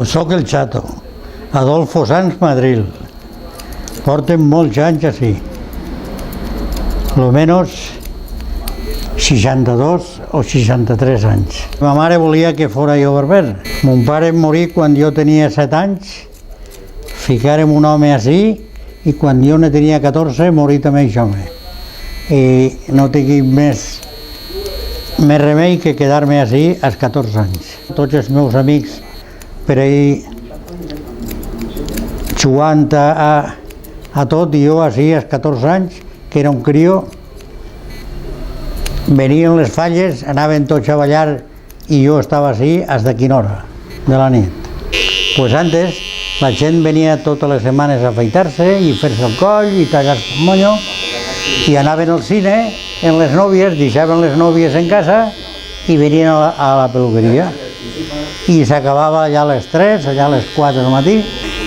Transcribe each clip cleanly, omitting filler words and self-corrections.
Soc el Chato, Adolfo Sanz Madril. Porten molts anys així. Almenys 62 o 63 anys. Ma mare volia que fora jo barber. Mon pare morí quan jo tenia 7 anys. Ficàrem un home així i quan jo ne tenia 14 morí també aquest home. I no tinc més remei que quedar-me així als 14 anys. Tots els meus amics per ahir jugant a tot i jo així als 14 anys, que era un crió, venien les falles, anaven tots a ballar i jo estava així fins de quina hora de la nit. Pues antes la gent venia totes les setmanes a afaitar-se i fer-se el coll i tallar-se el monyo i anaven al cine en les nòvies, deixaven les nòvies en casa i venien a la peluqueria. I s'acabava allà a les 3, allà a les 4 del matí,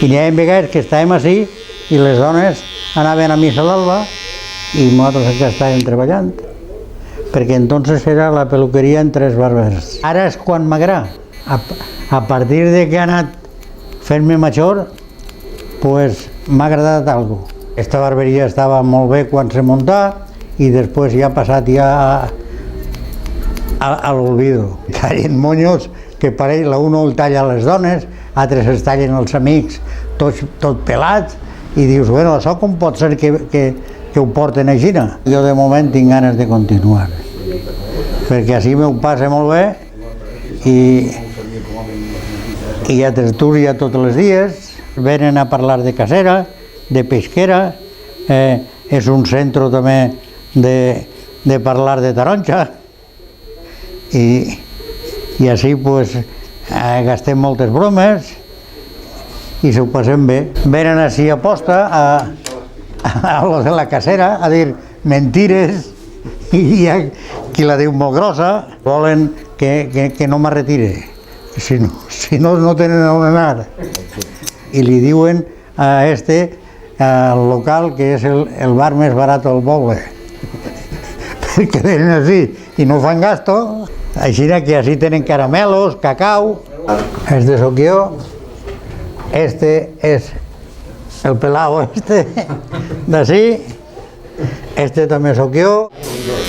i n'hi havia vegades que estàvem així i les dones anaven a missa a l'alba i nosaltres que estàvem treballant, perquè entonces era la peluqueria en 3 barbers. Ara és quan m'agrada. A partir de que he anat fent-me major, pues m'ha agradat alguna cosa. Aquesta barberia estava molt bé quan se muntà i després ja ha passat ja a l'olvido. Tallen monyos que pareix, l'uno el talla a les dones, altres es tallen els amics, tot pelats, i dius, bueno, això com pot ser que ho porten així? Jo de moment tinc ganes de continuar, perquè així m'ho passa molt bé i hi ha tertúlia tots els dies, venen a parlar de casera, de pesquera, és un centre també de parlar de taronja i així pues, gastem moltes bromes i s'ho passem bé. Venen així a posta a lo de la casera a dir mentires i hi ha qui la diu molt grossa, volen que no me retire, si no, no tenen on anar. I li diuen a al local que és el bar més barat del poble, perquè venen així i no fan gasto, així que així tenen caramelos, cacau. Este soc jo, este és el pelao d'ací, este també soc jo.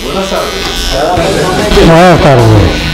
Buenas tardes.